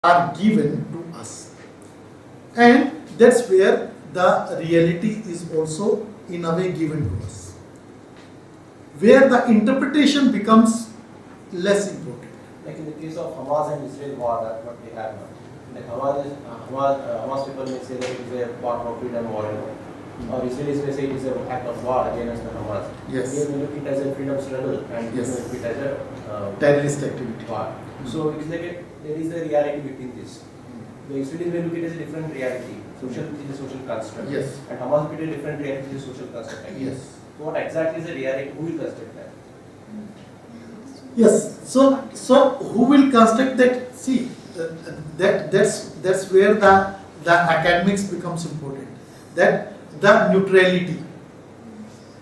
are given to us. And that's where the reality is also in a way given to us, where the interpretation becomes less important. Like in the case of Hamas and Israel war, that's what we have now. Like Hamas people may say that it is a war for freedom war, or Israelis may say it is an act of war against the Hamas. Yes. They may look it as a freedom struggle and Yes. look it as a Terrorist activity. war. So it is like there is a reality between this. The Israelis may look it as a different reality. Social is a social construct. Yes. And Hamas will be a different reality is a social construct. Yes. So what exactly is the reality? Who will construct that? Yes. So who will construct that? See, that's where the academics becomes important. That the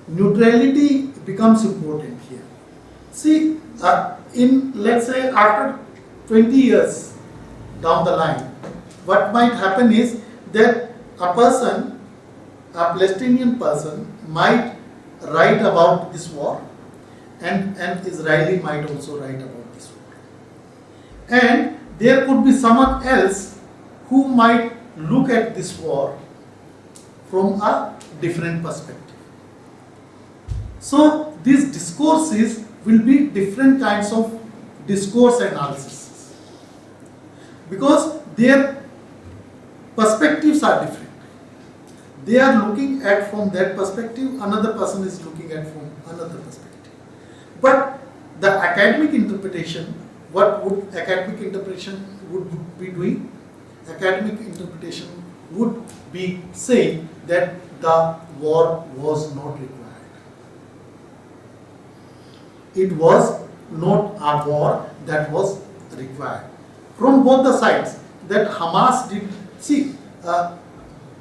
neutrality becomes important here. See, in let's say after 20 years down the line, what might happen is that a Palestinian person might write about this war, and Israeli might also write about this war. And there could be someone else who might look at this war from a different perspective. So these discourses will be different kinds of discourse analysis, because their perspectives are different. They are looking at from that perspective, another person is looking at from another perspective. But the academic interpretation, what would academic interpretation would be doing? Academic interpretation would be saying that the war was not required. It was not a war that was required. From both the sides, that Hamas did, see,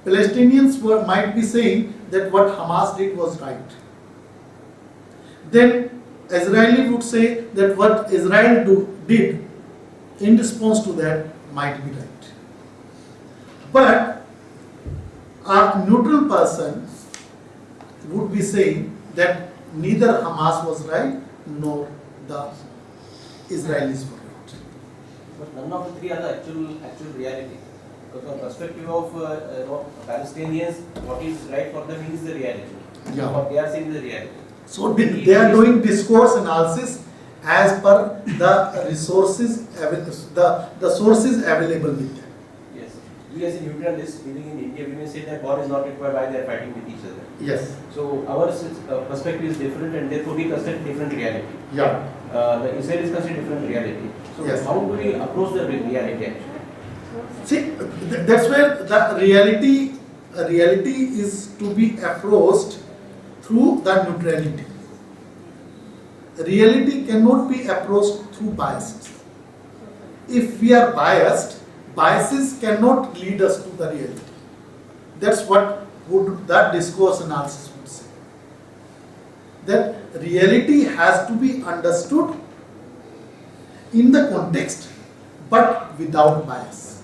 Palestinians might be saying that what Hamas did was right. Then Israeli would say that what Israel did in response to that might be right. But a neutral person would be saying that neither Hamas was right nor the Israelis were right. But none of the three are the actual reality. Because from the perspective of Palestinians, what is right for them is the reality. Yeah. What they are saying is the reality. So they are doing discourse analysis as per the resources, the sources available with them. Yes. We as a neutralists living in India, we may say that war is not required, why they are fighting with each other. Yes. So our perspective is different, and therefore we construct different reality. Yeah. The Israelis construct different reality. So Yes. how do we approach the reality actually? See, that's where the reality is to be approached through the neutrality. Reality cannot be approached through biases. If we are biased, biases cannot lead us to the reality. That's what the discourse analysis would say. That reality has to be understood in the context, but without bias.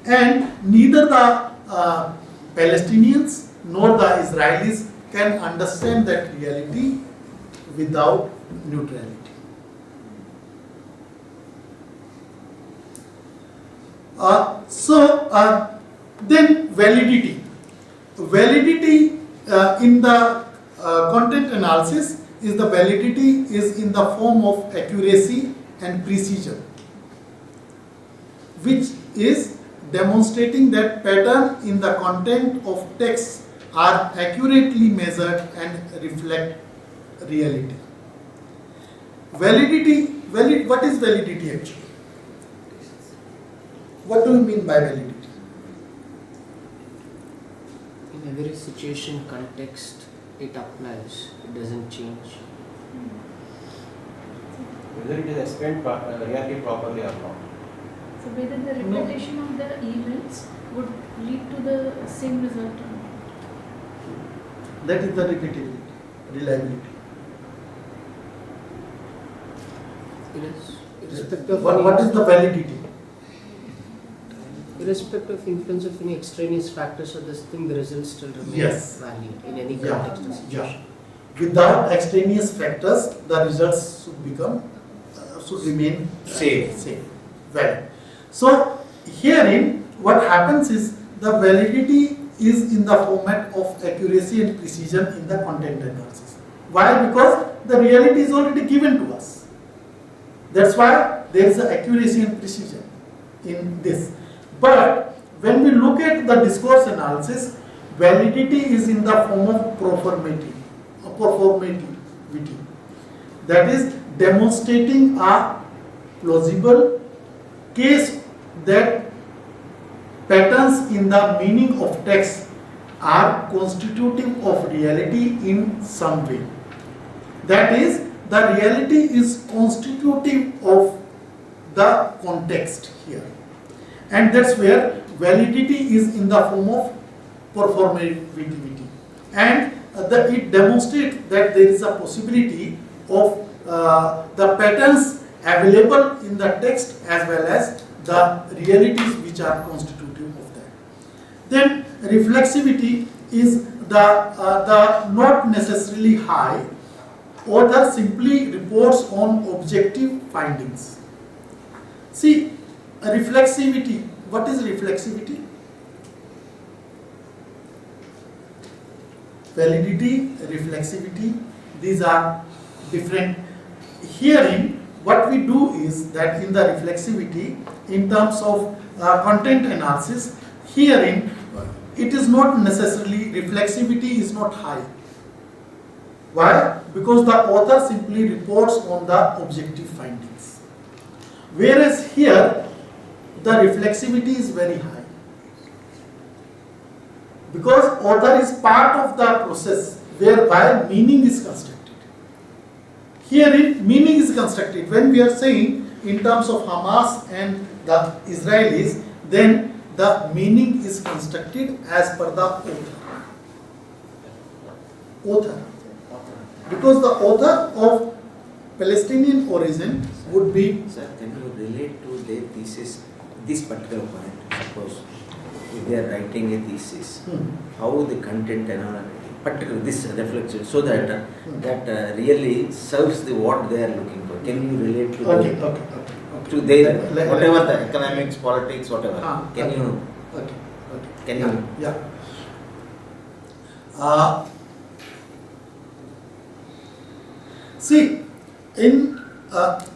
And neither the Palestinians nor the Israelis can understand that reality without neutrality. Then validity. Validity in the content analysis is the validity is in the form of accuracy and precision, which is demonstrating that pattern in the content of text are accurately measured and reflect reality. What is validity actually? What do you mean by validity? In every situation, context, it applies. It doesn't change. Whether it is explained reality properly or not. So whether the repetition of the events would lead to the same result or not? That is the repeatability, reliability. Irrespective of What is the validity? irrespective of influence of any extraneous factors or this thing, the results still remain Yes. valid in any Yeah. context or situation. Without extraneous factors, the results should remain same. valid. So herein what happens is the validity is in the format of accuracy and precision in the content analysis. Why? Because the reality is already given to us. That's why there is a accuracy and precision in this. But when we look at the discourse analysis, validity is in the form of performativity. That is demonstrating a plausible case that patterns in the meaning of text are constitutive of reality in some way. That is, the reality is constitutive of the context here. And that's where validity is in the form of performativity. And it demonstrates that there is a possibility of the patterns available in the text as well as the realities which are constitutive of that. Then reflexivity is the not necessarily high. Author simply reports on objective findings. See, reflexivity. What is reflexivity? Validity, reflexivity, these are different. Herein, what we do is that in the reflexivity, in terms of content analysis, herein, it is not necessarily, reflexivity is not high. Why? Because the author simply reports on the objective findings. Whereas here, the reflexivity is very high. Because author is part of the process whereby meaning is constructed. Here meaning is constructed. When we are saying in terms of Hamas and the Israelis, then the meaning is constructed as per the author. Because the author of Palestinian origin would be... Sir, can you relate to their thesis, this particular point? Suppose if they are writing a thesis, how the content and particular this reflection, so that that really serves the what they are looking for. Can you relate to to their whatever the economics, politics, whatever? Can you? Can you? Yeah. See, in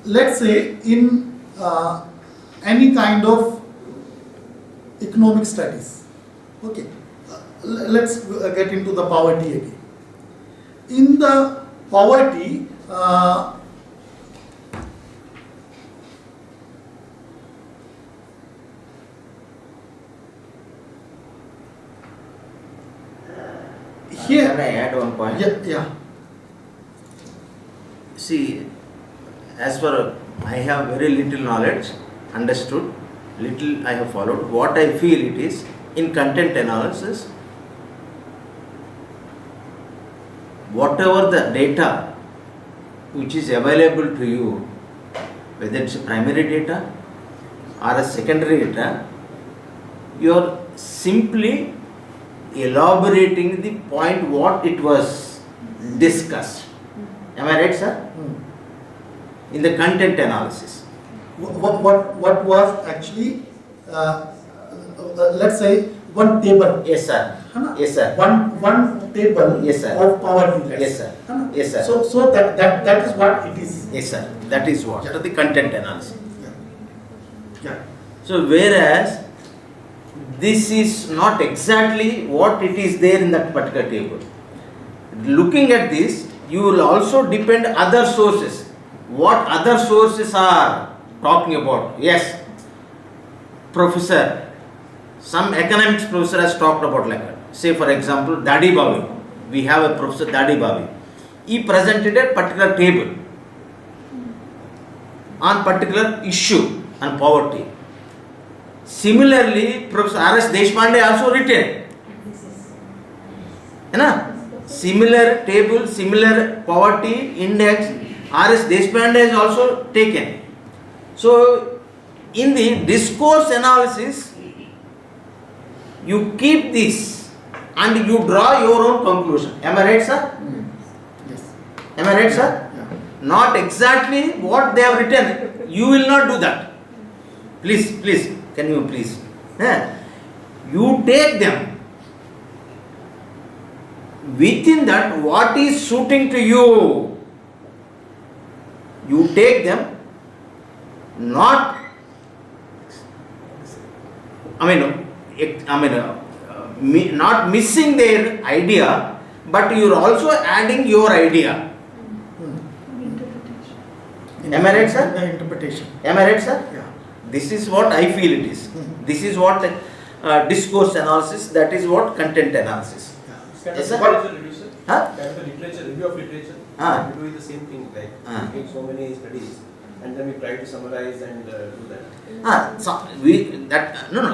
let's say in any kind of economic studies, okay, let's get into the poverty again. In the poverty, here, can I add one point? yeah. See, as for I have very little knowledge, understood, little I have followed. What I feel it is, in content analysis, whatever the data which is available to you, whether it's a primary data or a secondary data, you are simply elaborating the point what it was discussed. Am I right, sir? In the content analysis. What was actually, let's say, one table. Yes, sir. Yes, sir. One table, yes, sir, of poverty. Yes, sir. Yes, sir. So that is what it is. Yes, sir. That is what? Yeah. The content analysis. Yeah. So, whereas this is not exactly what it is there in that particular table. Looking at this, you will also depend other sources. What other sources are talking about? Yes, professor, some economics professor has talked about like that. Say for example, Dadi Babi. We have a professor Dadi Babi. He presented a particular table on particular issue on poverty. Similarly, Professor R.S. Deshpande also written. Similar table, similar poverty index, R.S. Deshpande has also taken. So, in the discourse analysis, you keep this and you draw your own conclusion. Am I right, sir? Yes. Am I right, sir? Yeah. Not exactly what they have written. You will not do that. Please, can you please? You take them. Within that, what is suiting to you? You take them, not, not missing their idea, but you are also adding your idea. Am I right, sir? The interpretation. Am I right, sir? Yeah. This is what I feel it is. This is what discourse analysis, that is what content analysis. Kind Yes, of sir. literature review, Huh? kind of a literature, review of literature. Ah. We do the same thing, like we take so many studies and then we try to summarize and do that.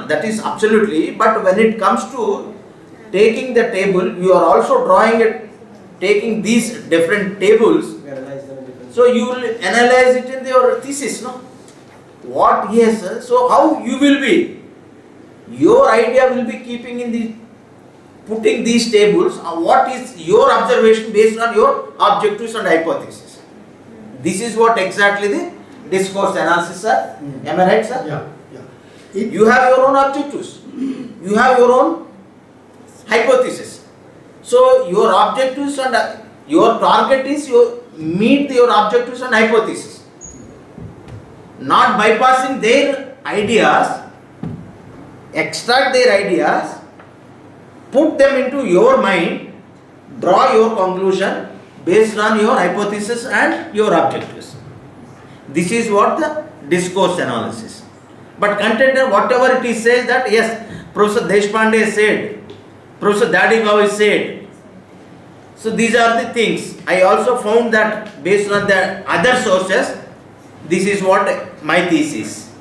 That is absolutely, but when it comes to taking the table, you are also drawing it, taking these different tables, We analyze them in different. so you will analyze it in your thesis, no? What, yes, sir. So how you will be? Your idea will be keeping in the, putting these tables, what is your observation based on your objectives and hypothesis. This is what exactly the discourse analysis, sir. Am I right, sir? Yeah. You have your own objectives. You have your own hypothesis. So your objectives and your target is you meet your objectives and hypothesis. Not bypassing their ideas, extract their ideas, put them into your mind, draw your conclusion based on your hypothesis and your objectives. This is what the discourse analysis. But content, whatever it is, says that yes, Professor Deshpande said, Professor Dadibhau said. So these are the things. I also found that based on the other sources, this is what my thesis.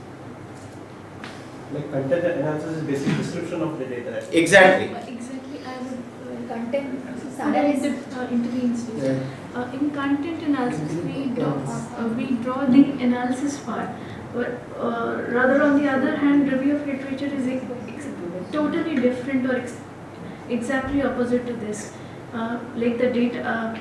Like content analysis is basic description of the data. Exactly. Exactly, I would Content intervenes. In content analysis, we draw the analysis part, but rather on the other hand, review of literature is totally different or exactly opposite to this. Like the data,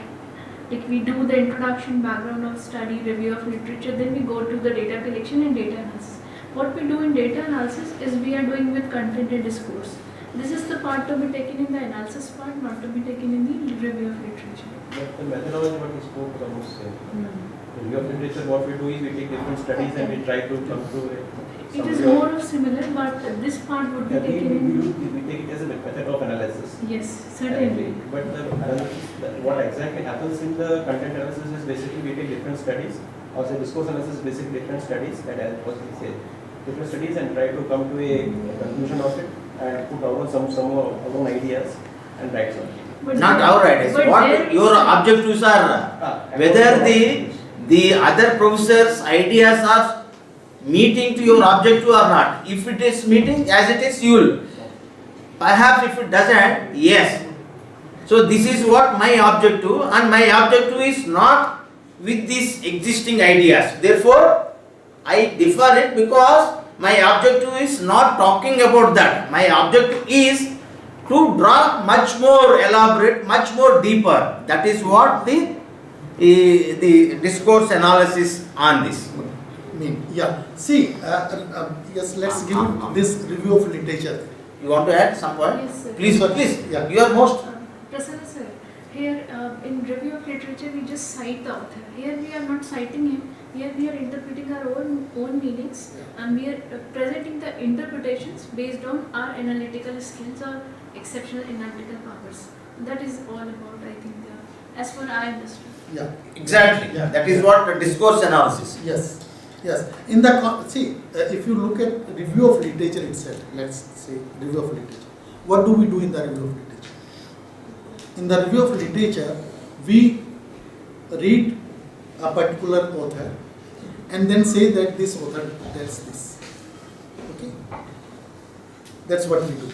like we do the introduction, background of study, review of literature, then we go to the data collection and data analysis. What we do in data analysis is we are doing with content and discourse. This is the part to be taken in the analysis part, not to be taken in the review of literature. But the methodology what we spoke was almost same. In review of literature, what we do is we take different studies and we try to come to It is more of similar, but this part would be Yeah, taken in. we take it as a method of analysis. Yes, certainly. But the analysis, what exactly happens in the content analysis is basically we take different studies, or say discourse analysis is basically different studies, that as what we say, different studies and try to come to a conclusion of it and put our own ideas and write something. But Not there- our ideas. but What there your is- objectives are, whether the other professors' ideas are meeting to your objective or not. If it is meeting, as it is, you will. Perhaps if it doesn't, yes. So this is what my objective, and my objective is not with these existing ideas. Therefore, I differ it because my objective is not talking about that. My objective is to draw much more elaborate, much more deeper. That is what the discourse analysis on this. Yeah. See, yes, let's give this review of literature. You want to add some point? Yes, sir. Please, please. Yeah. You are most. Prasanna sir, here in review of literature we just cite the author. Here we are not citing him. Here we are interpreting our own meanings, and we are presenting the interpretations based on our analytical skills or exceptional analytical powers. That is all about, I think, as far I understood. Yeah. Exactly. Yeah. That is what the discourse analysis. Yes. Yes. In the if you look at review of literature itself, let's say review of literature. What do we do in the review of literature? In the review of literature, we read a particular author and then say that this author tells this. Okay? That's what we do.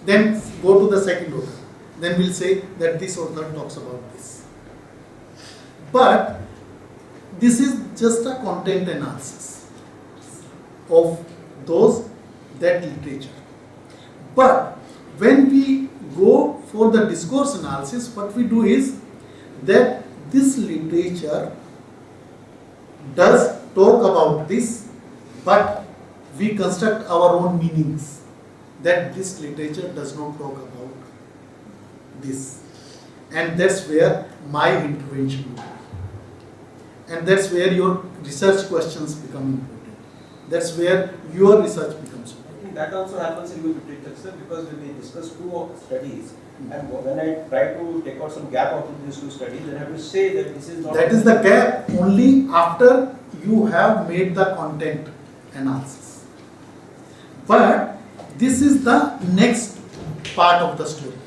Then go to the second author. Then we'll say that this author talks about this. But this is just a content analysis of that literature. But when we go for the discourse analysis, what we do is that this literature does talk about this, but we construct our own meanings that this literature does not talk about this. And that's where my intervention will be. And that's where your research questions become important. That's where your research becomes important. I think that also happens in good literature, sir, because when we discuss two studies, and when I try to take out some gap out of these two studies, then I have to say that this is not. That is the gap only after you have made the content analysis. But this is the next part of the story.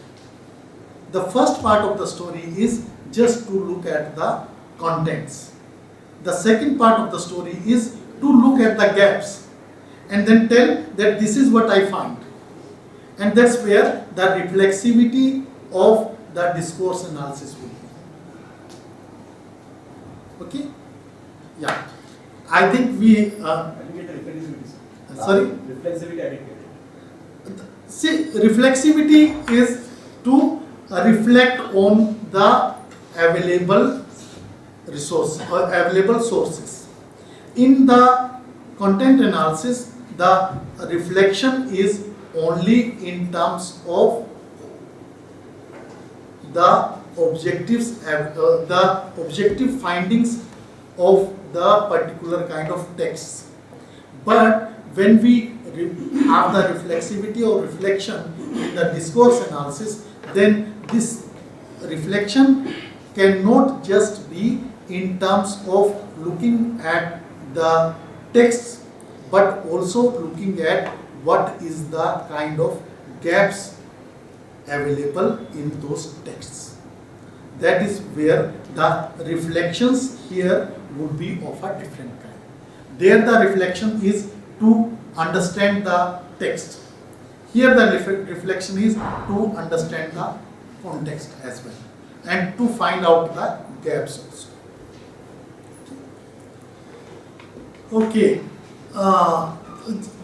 The first part of the story is just to look at the contents. The second part of the story is to look at the gaps and then tell that this is what I find. And that's where the reflexivity of the discourse analysis will be. Okay? Yeah. I think we. I didn't get the reflexivity, sir. Sorry? Reflexivity, I didn't get it. See, reflexivity is to reflect on the available resource or available sources. In the content analysis, the reflection is only in terms of the objectives, the objective findings of the particular kind of text. But when we have the reflexivity or reflection in the discourse analysis, then this reflection cannot just be in terms of looking at the text, but also looking at what is the kind of gaps available in those texts. That is where the reflections here would be of a different kind. There the reflection is to understand the text. Here the reflection is to understand the context as well and to find out the gaps also. Okay,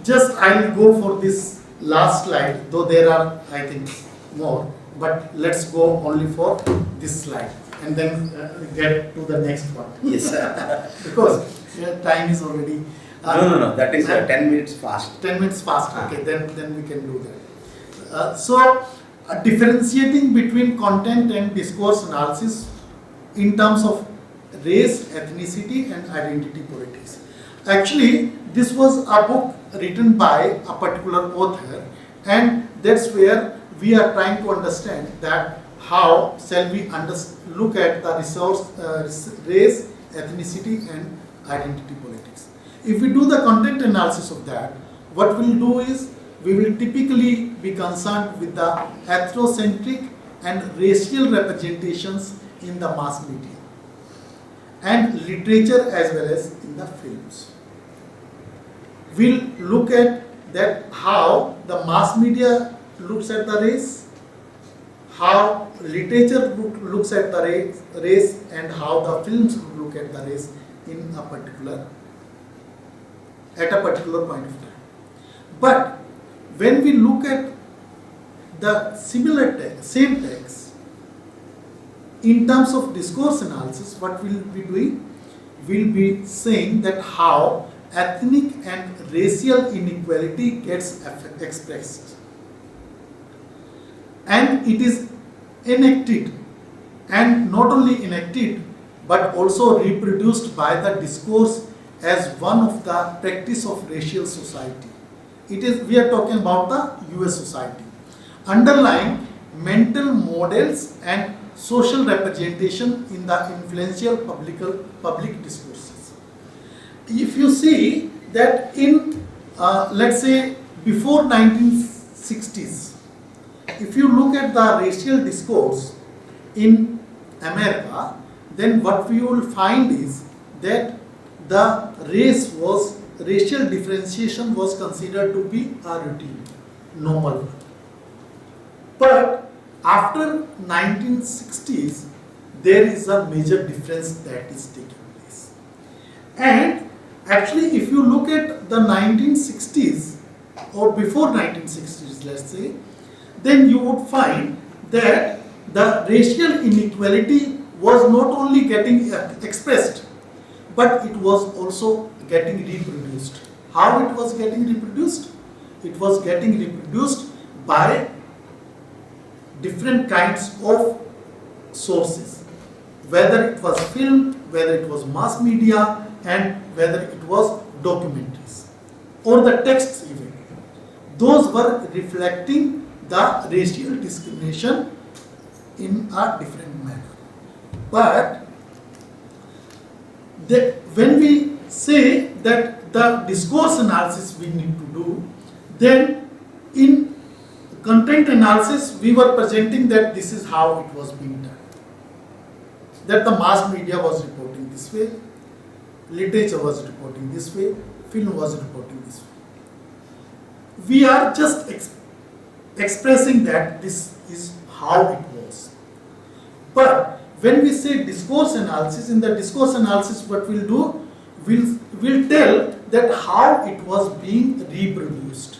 just I will go for this last slide, though there are I think more, but let's go only for this slide and then get to the next one. Yes, sir. Because time is already. No, that is 10 minutes fast. 10 minutes fast, okay, then we can do that. So, differentiating between content and discourse analysis in terms of race, ethnicity and identity politics. Actually, this was a book written by a particular author, and that's where we are trying to understand that how shall we look at the race, ethnicity and identity politics. If we do the content analysis of that, what we'll do is we will typically be concerned with the ethnocentric and racial representations in the mass media and literature as well as in the films. We'll look at that how the mass media looks at the race, how literature looks at the race and how the films look at the race in a particular point of time. But when we look at the similar text, same text, in terms of discourse analysis, what we'll be doing? We'll be saying that how ethnic and racial inequality gets expressed. And it is enacted, and not only enacted, but also reproduced by the discourse as one of the practice of racial society. We are talking about the US society. Underlying mental models and social representation in the influential public discourses. If you see that in, let's say, before 1960s, if you look at the racial discourse in America, then what we will find is that the racial differentiation was considered to be a routine, normal. But after 1960s, there is a major difference that is taking place. And actually, if you look at the 1960s or before 1960s, let's say, then you would find that the racial inequality was not only getting expressed, but it was also getting reproduced. How it was getting reproduced? It was getting reproduced by different kinds of sources, whether it was film, whether it was mass media, and whether it was documentaries or the texts even. Those were reflecting the racial discrimination in a different manner. But when we say that the discourse analysis we need to do, then in content analysis we were presenting that this is how it was being done. That the mass media was reporting this way, literature was reporting this way, film was reporting this way. We are just expressing that this is how it was. But when we say discourse analysis, in the discourse analysis what we'll do, we'll tell that how it was being reproduced.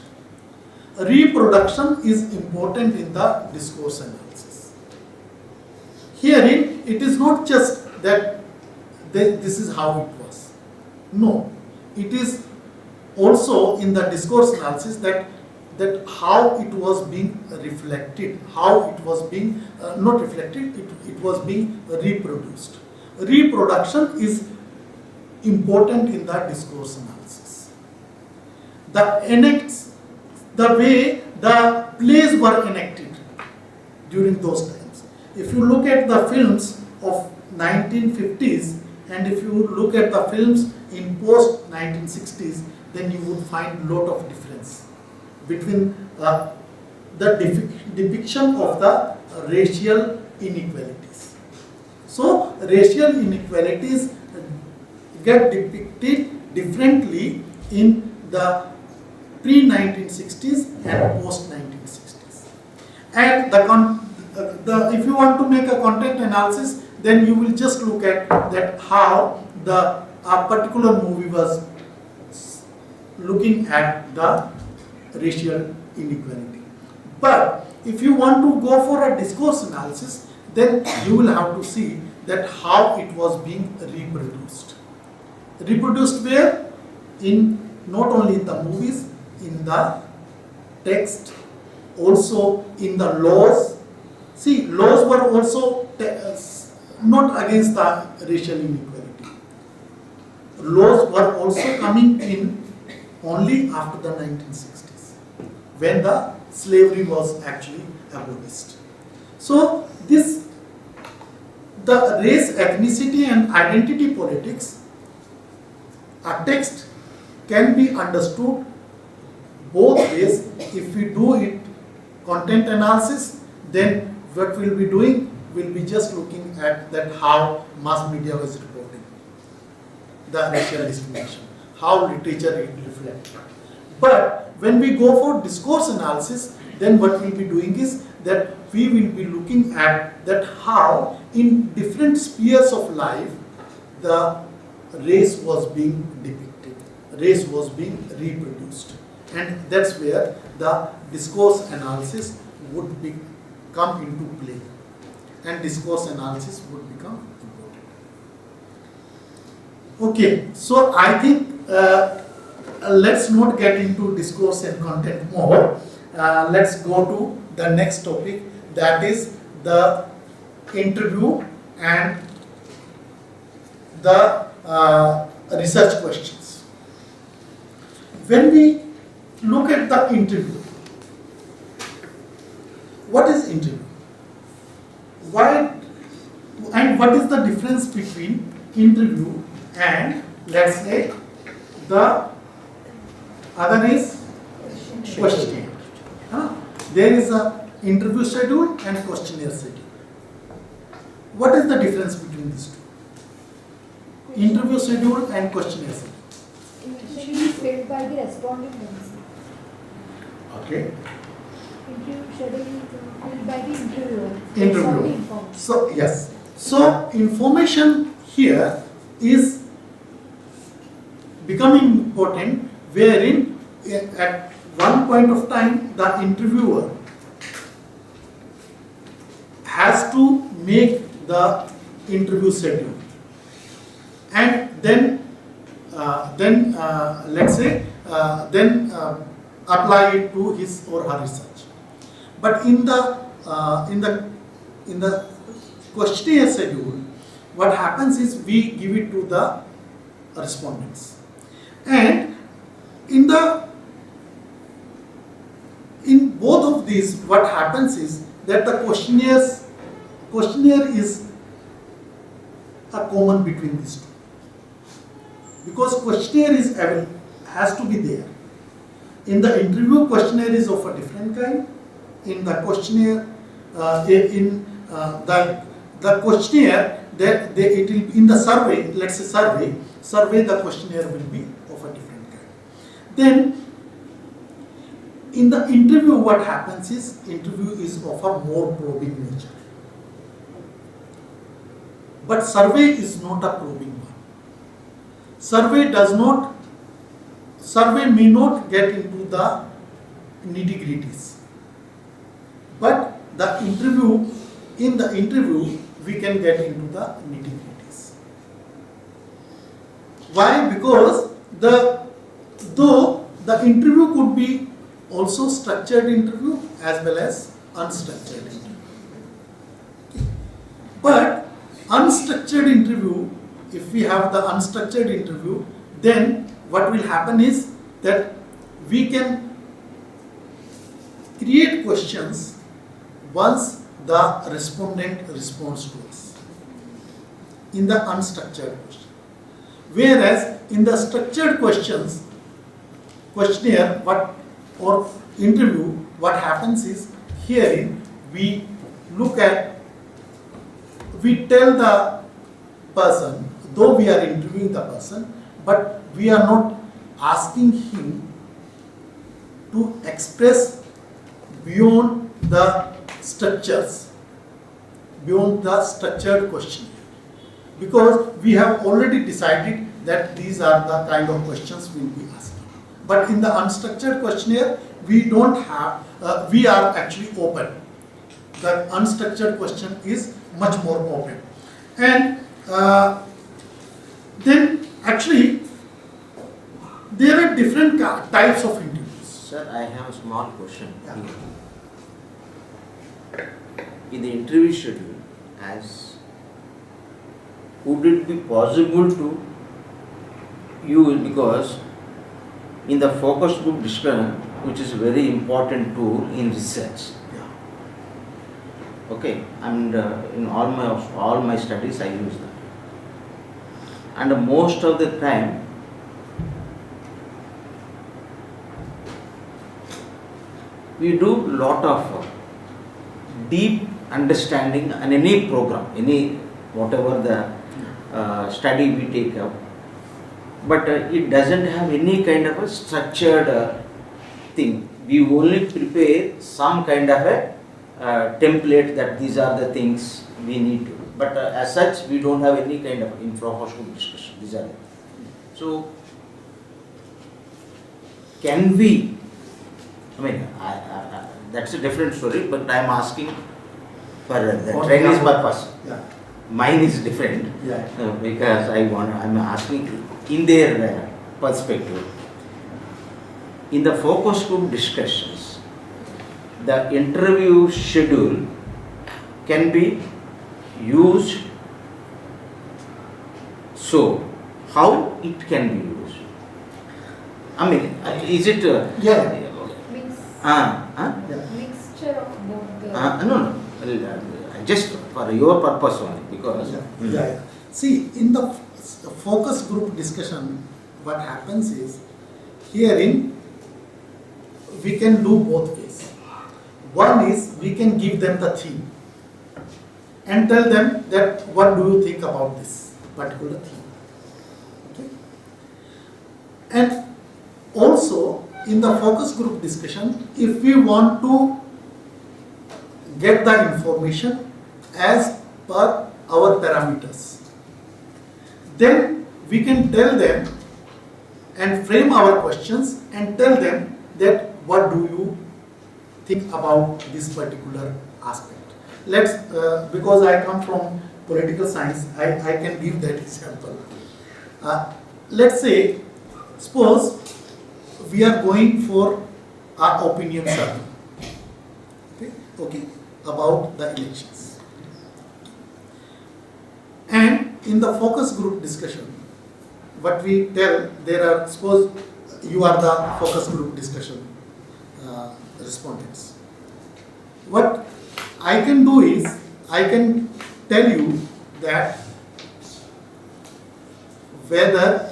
Reproduction is important in the discourse analysis. Herein, it is not just that this is how it was. No, it is also in the discourse analysis that how it was being reflected, how it was being not reflected, it was being reproduced. Reproduction is important in the discourse analysis. The way the plays were enacted during those times. If you look at the films of 1950s and if you look at the films in post 1960s, then you would find a lot of difference between the depiction of the racial inequalities. So racial inequalities get depicted differently in the pre-1960s and post-1960s. And if you want to make a content analysis, then you will just look at that how a particular movie was looking at the racial inequality. But if you want to go for a discourse analysis, then you will have to see that how it was being reproduced. Reproduced where? In not only in the movies, in the text, also in the laws. See, laws were also not against the racial inequality. Laws were also coming in only after the 1960s, when the slavery was actually abolished. So the race, ethnicity and identity politics, a text can be understood both ways. If we do it content analysis, then what we'll be doing, we'll be just looking at that how mass media was reporting the racial discrimination, how literature it reflected. But when we go for discourse analysis, then what we'll be doing is that we will be looking at that how in different spheres of life the race was being depicted, race was being reproduced. And that's where the discourse analysis would come into play, and discourse analysis would become important. Okay, so I think let's not get into discourse and content more. Let's go to the next topic, that is the interview and the research questions. When we look at the interview, what is interview? Why and what is the difference between interview and, let's say, the other is questionnaire? There is a interview schedule and questionnaire schedule. What is the difference between these two? Interview schedule and questionnaire schedule. Interview is filled by the respondent themselves. Okay. Interview schedule is filled by the interviewer. Interviewer. So yes. So information here is becoming important, wherein at one point of time the interviewer has to make the interview schedule, and then let's say apply it to his or her research. But in the questionnaire schedule, what happens is we give it to the respondents, and in both of these, what happens is that the questionnaire is a common between these two, because questionnaire has to be there. In the interview, questionnaire is of a different kind. In the questionnaire, the questionnaire that it will in the survey. Let's say survey. The questionnaire will be of a different kind. Then, in the interview, what happens is interview is of a more probing nature. But survey is not a probing one. Survey may not get into the nitty-gritties. But in the interview, we can get into the nitty-gritties. Why? Because though the interview could be also structured interview as well as unstructured interview. But unstructured interview, if we have the unstructured interview, then what will happen is that we can create questions once the respondent responds to us in the unstructured question. Whereas in the structured questionnaire or interview, what happens is herein we tell the person, though we are interviewing the person, but we are not asking him to express beyond the structures, beyond the structured questionnaire, because we have already decided that these are the kind of questions we will be asking. But in the unstructured questionnaire, we don't have, we are actually open. The unstructured question is much more open. And then actually, there are different types of interviews. Sir, I have a small question. Yeah. In the interview schedule, would it be possible to use, because in the focus group discussion, which is a very important tool in research, okay, and in all my studies I use that, and most of the time we do lot of deep understanding in any program, whatever the study we take up, but it doesn't have any kind of a structured thing. We only prepare some kind of a template that these are the things we need to do. But as such, we don't have any kind of infra-hospital discussion. These are them. So, can we? I mean, that's a different story. But I am asking for the trainees purpose. Yeah. Mine is different because I'm asking in their perspective. In the focus group discussions, the interview schedule can be used. So, how it can be used? I mean, is it? Mixture of both the. No. Just for your purpose only, because. See, in the focus group discussion, what happens is herein we can do both ways. One is we can give them the theme and tell them that what do you think about this particular theme. Okay? And also in the focus group discussion, if we want to get the information as per our parameters, then we can tell them and frame our questions and tell them that what do you think about this particular aspect. Because I come from political science, I can give that example. Let's say, suppose we are going for our opinion survey. Okay, about the elections. And in the focus group discussion, what we tell, there are, suppose you are the focus group discussion respondents. What I can do is, I can tell you that whether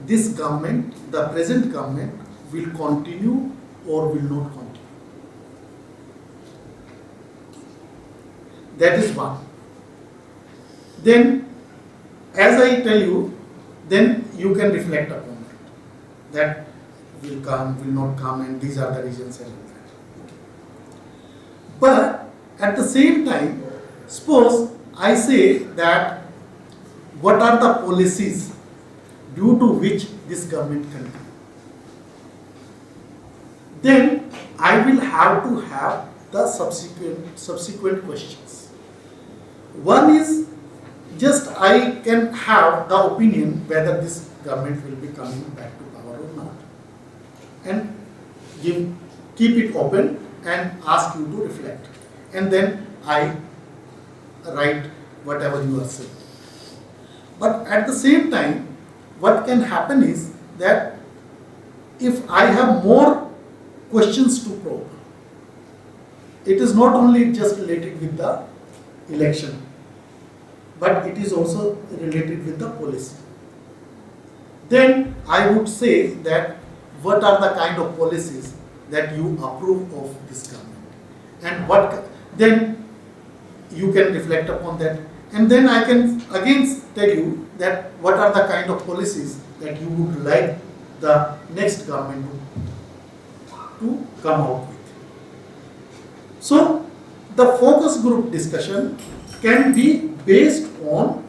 this government, the present government, will continue or will not continue. That is one. Then, as I tell you, then you can reflect upon that. That will come, will not come, and these are the reasons and all that. But at the same time, suppose I say that what are the policies due to which this government can come? Then I will have to have the subsequent questions. One is just I can have the opinion whether this government will be coming back to power or not, and keep it open and ask you to reflect, and then I write whatever you are saying. But at the same time, what can happen is that if I have more questions to probe, it is not only just related with the election, but it is also related with the policy. Then I would say that what are the kind of policies that you approve of this government, and what, then you can reflect upon that, and then I can again tell you that what are the kind of policies that you would like the next government to come out with. So the focus group discussion can be based on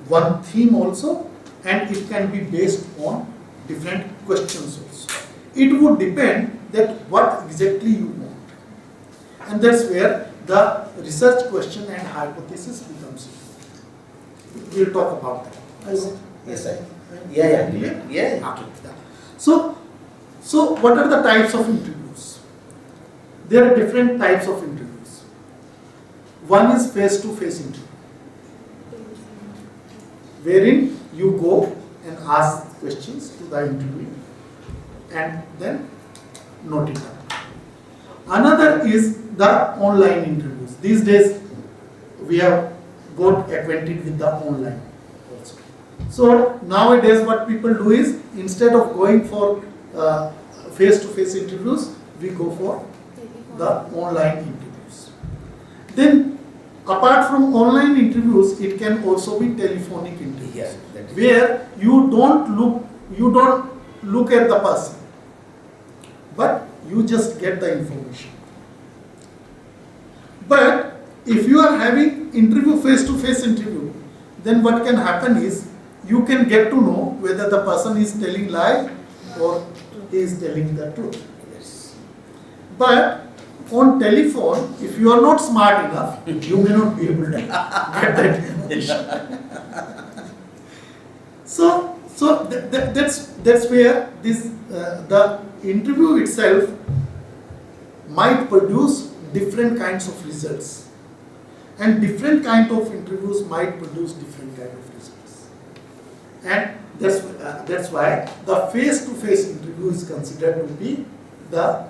one theme also, and it can be based on different questions also. It would depend that what exactly you want, and that's where the research question and hypothesis becomes. We'll talk about that. Yes, sir. Yeah. So what are the types of interviews? There are different types of interviews. One is face-to-face interview, wherein you go and ask questions to the interviewer and then note it down. Another is the online interviews. These days we have got acquainted with the online also. So nowadays what people do is, instead of going for face-to-face interviews, we go for the online interviews. Then apart from online interviews, it can also be telephonic interviews, Yeah, where you don't look at the person, but you just get the information. But if you are having interview, face-to-face interview, then what can happen is you can get to know whether the person is telling lie or he is telling the truth. Yes. But on telephone, if you are not smart enough, you may not be able to get that information. So that's where this the interview itself might produce different kinds of results, and different kind of interviews might produce different kind of results, and that's why the face-to-face interview is considered to be the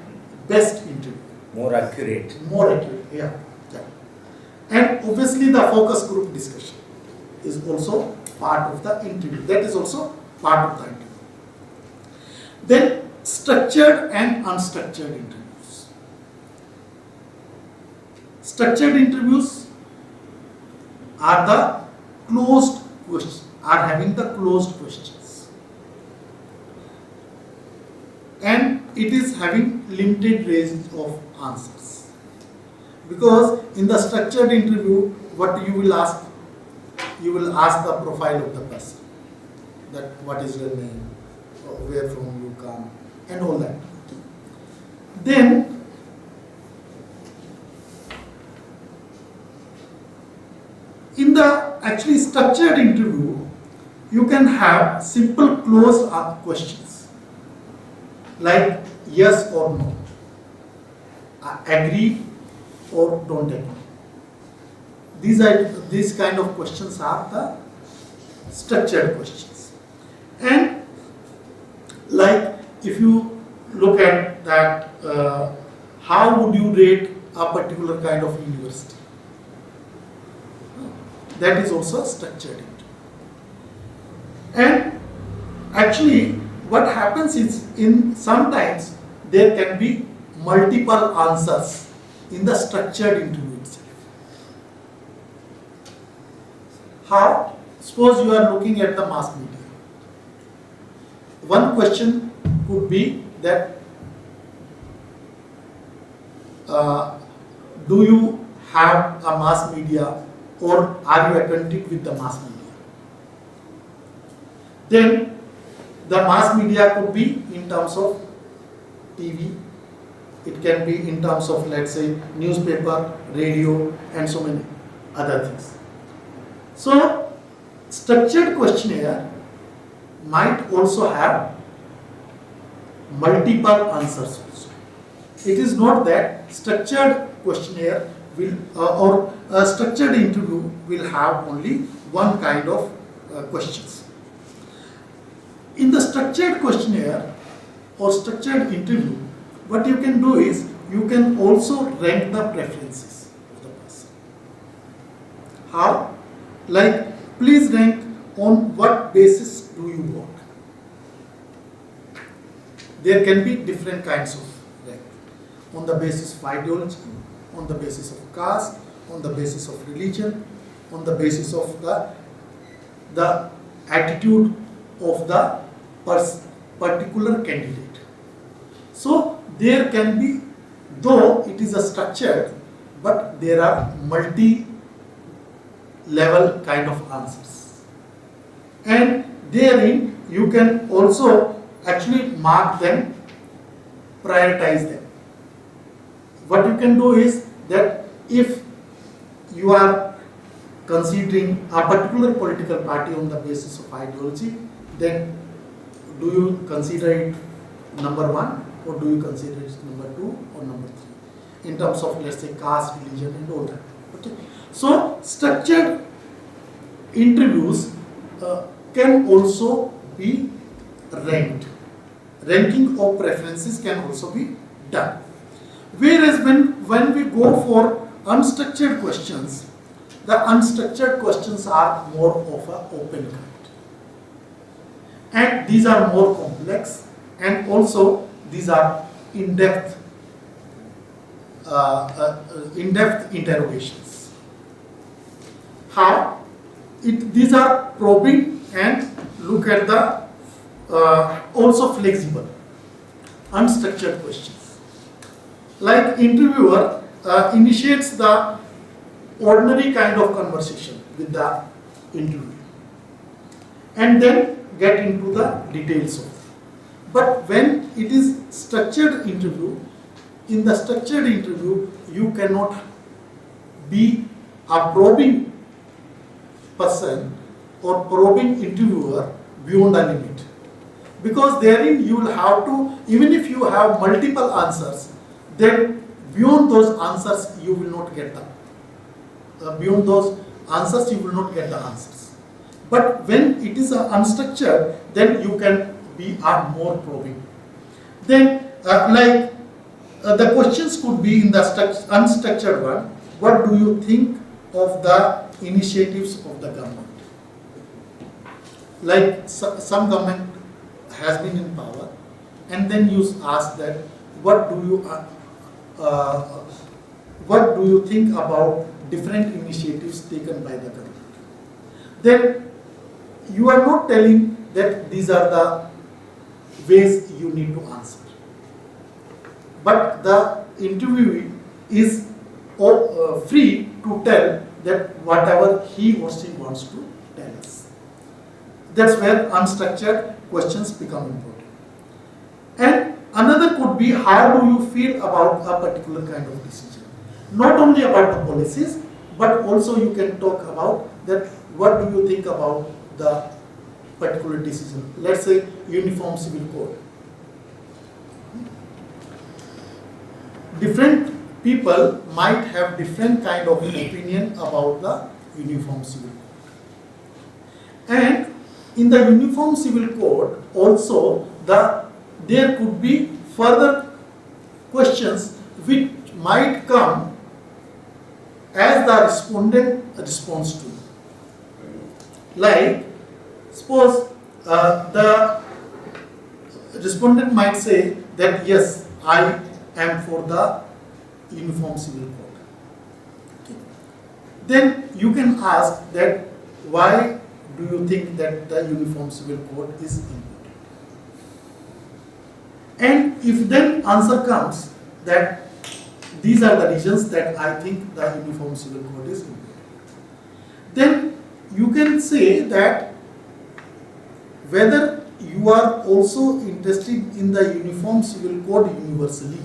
best interview. More accurate. More accurate, yeah. And obviously the focus group discussion is also part of the interview. That is also part of the interview. Then structured and unstructured interviews. Structured interviews are the closed questions, are having the closed questions, and it is having limited range of answers. Because in the structured interview, what you will ask? You will ask the profile of the person, that what is your name, or where from you come, and all that. Then in the actually structured interview, you can have simple closed questions like yes or no, agree or don't agree. These kind of questions are the structured questions. And like if you look at that, how would you rate a particular kind of university? That is also structured. And actually what happens is, in sometimes there can be multiple answers in the structured interview itself. How? Suppose you are looking at the mass media. One question could be that do you have a mass media, or are you acquainted with the mass media? Then the mass media could be in terms of TV, it can be in terms of, let's say, newspaper, radio, and so many other things. So structured questionnaire might also have multiple answers also. It is not that structured questionnaire will or a structured interview will have only one kind of questions. In the structured questionnaire or structured interview, what you can do is you can also rank the preferences of the person. How? Like, please rank on what basis do you work. There can be different kinds of rank. On the basis of ideology, on the basis of caste, on the basis of religion, on the basis of the attitude of the particular candidate. So there can be, though it is a structured, but there are multi-level kind of answers. And therein you can also actually mark them, prioritize them. What you can do is that if you are considering a particular political party on the basis of ideology, then do you consider it number one, or do you consider it number two or number three in terms of, let's say, caste, religion, and all that. Okay. So structured interviews can also be ranked. Ranking of preferences can also be done. Whereas when we go for unstructured questions, the unstructured questions are more of an open kind. And these are more complex, and also these are in-depth interrogations. How? These are probing and look at the also flexible, unstructured questions. Like interviewer initiates the ordinary kind of conversation with the interview and then get into the details of it. But when it is structured interview, in the structured interview you cannot be a probing person or probing interviewer beyond a limit, because therein you will have to, even if you have multiple answers, then beyond those answers you will not get the beyond those answers you will not get the answers. But when it is unstructured, then you can be more probing. Then the questions could be in the unstructured one. What do you think of the initiatives of the government? Like some government has been in power, and then you ask that what do you think about different initiatives taken by the government? Then you are not telling that these are the ways you need to answer, but the interviewee is free to tell that whatever he or she wants to tell us. That's where unstructured questions become important. And another could be, how do you feel about a particular kind of decision? Not only about the policies, but also you can talk about that what do you think about the particular decision. Let's say Uniform Civil Code. Different people might have different kind of opinion about the Uniform Civil Code. And in the Uniform Civil Code also there could be further questions which might come as the respondent responds to. Like, suppose the respondent might say that yes, I am for the Uniform Civil Code. Okay. Then you can ask that why do you think that the Uniform Civil Code is important? And if then answer comes that these are the reasons that I think the Uniform Civil Code is important, then you can say that whether you are also interested in the Uniform Civil Code universally.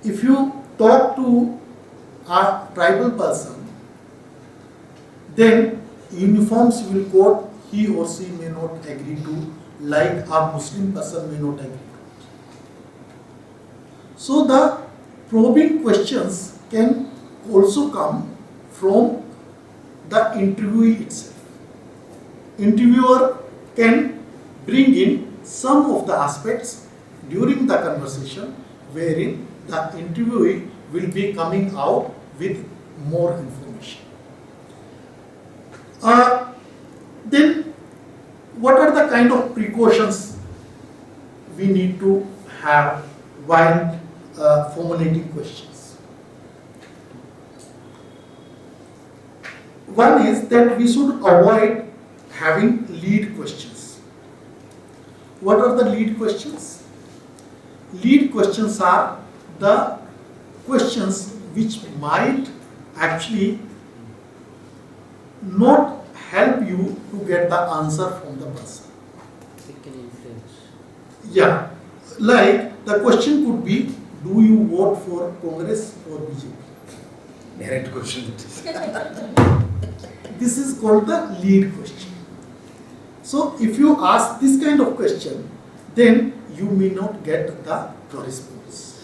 If you talk to a tribal person, then Uniform Civil Code he or she may not agree to, like a Muslim person may not agree to. So the probing questions can also come from the interviewee itself. Interviewer can bring in some of the aspects during the conversation wherein the interviewee will be coming out with more information. Then what are the kind of precautions we need to have while formulating questions? One is that we should avoid having lead questions. What are the lead questions? Lead questions are the questions which might actually not help you to get the answer from the person. It can influence. Yeah, like the question could be, do you vote for Congress or BJP? Direct question. This is called the lead question. So if you ask this kind of question, then you may not get the response.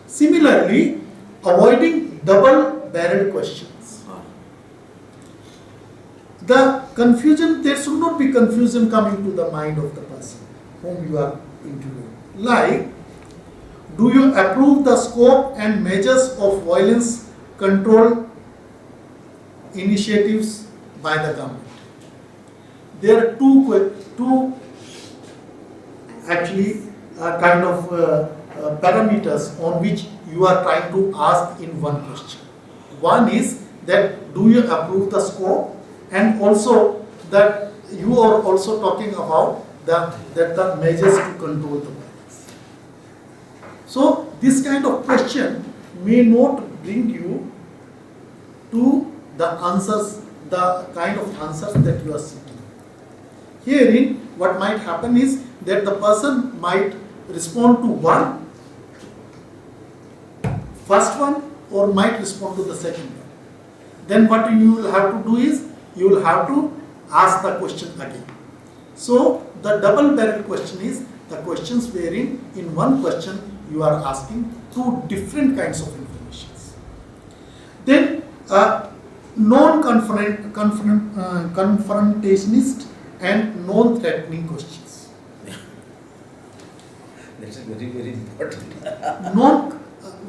Similarly, avoiding double-barreled questions. The confusion, there should not be confusion coming to the mind of the person whom you are interviewing. Like, do you approve the scope and measures of violence control initiatives by the government? There are two actually kind of parameters on which you are trying to ask in one question. One is that do you approve the scope, and also that you are also talking about the measures to control the violence. So this kind of question may not bring you to the answers, the kind of answers that you are seeking. Herein, what might happen is that the person might respond to first one, or might respond to the second one. Then what you will have to do is, you will have to ask the question again. So the double-barrel question is the questions wherein in one question you are asking two different kinds of information. Then non-confrontationist and non-threatening questions. That's very, very important.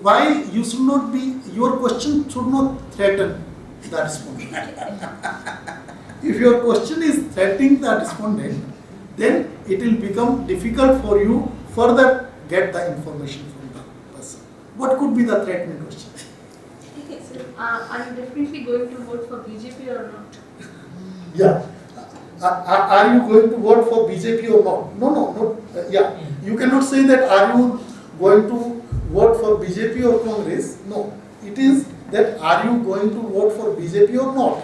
Why you should not be, your question should not threaten the respondent. If your question is threatening the respondent, then it will become difficult for you further get the information from the person. What could be the threatening question? So, are you definitely going to vote for BJP or not? Yeah. Are you going to vote for BJP or not? No. Yeah. You cannot say that are you going to vote for BJP or Congress? No. It is that are you going to vote for BJP or not?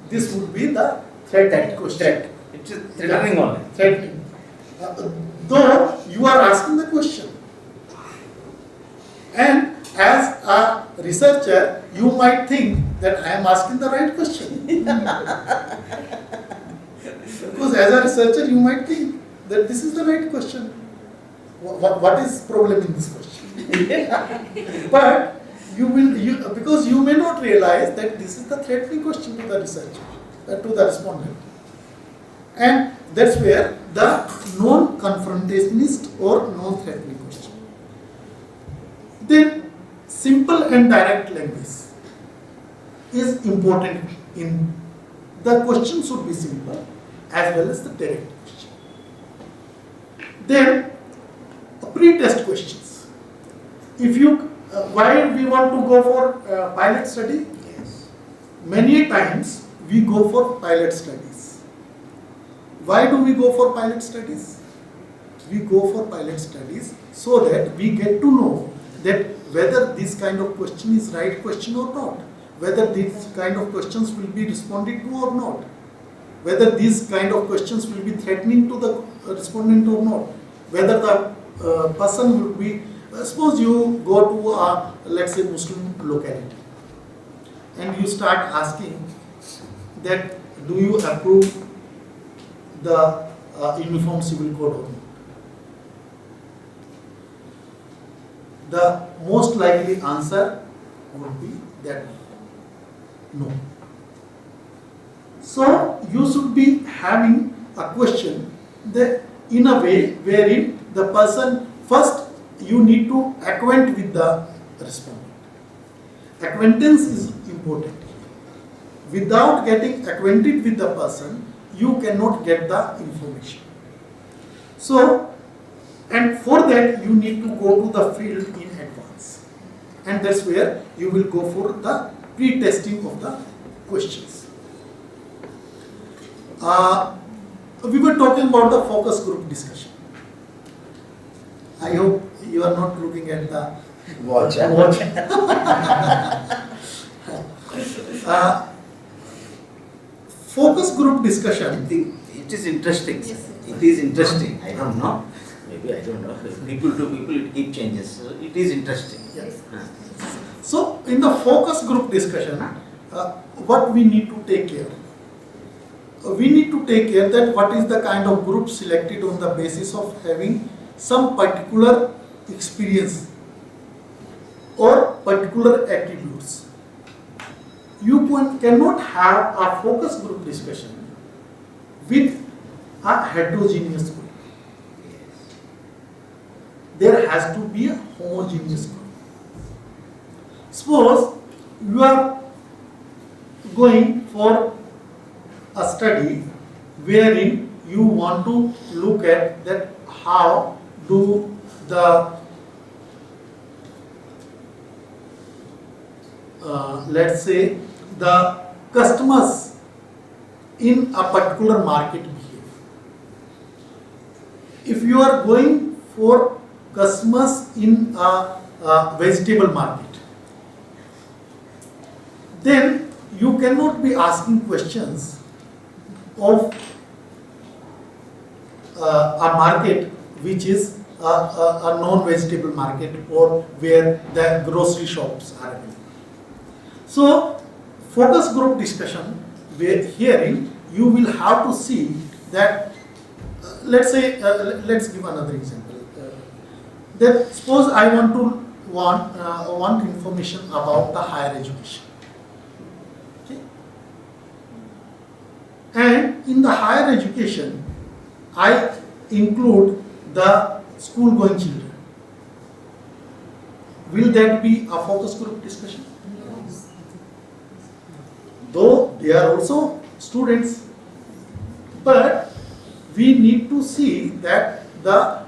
This would be the threat question. It's threatening only. Threatening. Though you are asking the question. And as a researcher, you might think that I am asking the right question. Because as a researcher, you might think that this is the right question. What is problem in this question? But because you may not realize that this is the threatening question to the researcher, to the respondent. And that's where the non-confrontationist or non-threatening question. Then simple and direct language is important. In the question should be simple as well as the direct question. Then pre-test questions. If you why we want to go for pilot study? Yes. Many times we go for pilot studies. Why do we go for pilot studies? We go for pilot studies so that we get to know that whether this kind of question is right question or not, whether these kind of questions will be responded to or not, whether these kind of questions will be threatening to the respondent or not, whether the person will be, suppose you go to a, let's say, Muslim locality and you start asking that do you approve the uniform civil code or not? The most likely answer would be that no. So you should be having a question that in a way wherein the person, first you need to acquaint with the respondent. Acquaintance is important. Without getting acquainted with the person, you cannot get the information. So, and for that you need to go to the field in advance. And that's where you will go for the pre-testing of the questions. We were talking about the focus group discussion. I hope you are not looking at the Watch. Focus group I discussion. think it is interesting. Yes, It is interesting. I don't know. Maybe I don't know. People to people it keep changes. So it is interesting. Yes. So in the focus group discussion, what we need to take care? We need to take care that what is the kind of group selected on the basis of having some particular experience or particular attributes. You cannot have a focus group discussion with a heterogeneous group. There has to be a homogeneous group. Suppose you are going for a study wherein you want to look at that how do the let's say the customers in a particular market behave. If you are going for customers in a vegetable market, then you cannot be asking questions of a market which is a non-vegetable market or where the grocery shops are available. So, focus group discussion, where herein you will have to see that, let's say, let's give another example. That suppose I want information about the higher education. Okay? And in the higher education, I include the school-going children. Will that be a focus group discussion? Though they are also students, but we need to see that the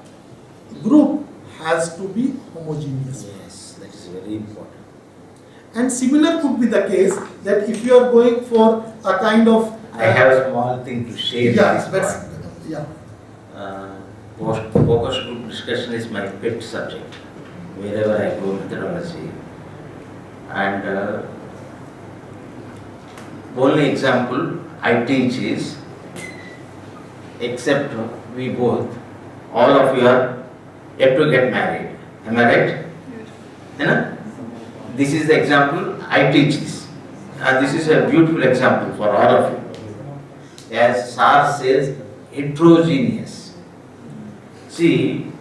group has to be homogeneous. Yes, that is very important. And similar could be the case that if you are going for a kind of I have a small thing to share. yeah, with that's this point. yeah. Focus group discussion is my pet subject wherever I go methodology. And only example I teach is, except we both, all of you are yet to get married. Am I right? You know? This is the example I teach this. this is a beautiful example for all of you. As Sar says, heterogeneous. See,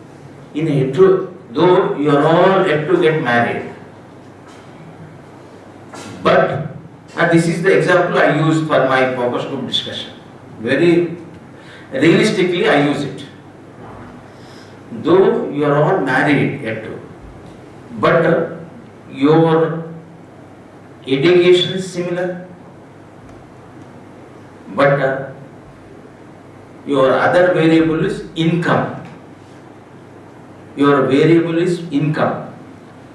though you are all yet to get married, but this is the example I use for my focus group discussion. Very realistically, I use it. Though you are all married yet to, but your education is similar, but your other variable is income. Your variable is income.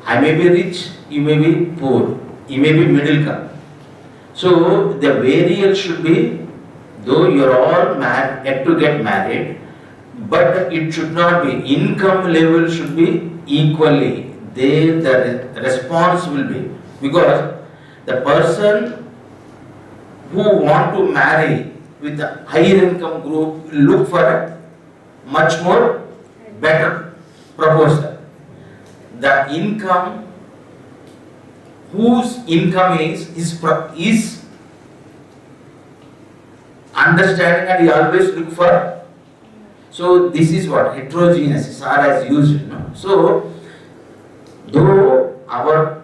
I may be rich, you may be poor, you may be middle income. So the variable should be, though you are all yet to get married, but it should not be, income level should be equally. The response will be, because the person who want to marry with a higher income group look for a much more better proposal. The income, whose income is understanding, and he always look for. So this is what heterogeneous Sar has used. So though our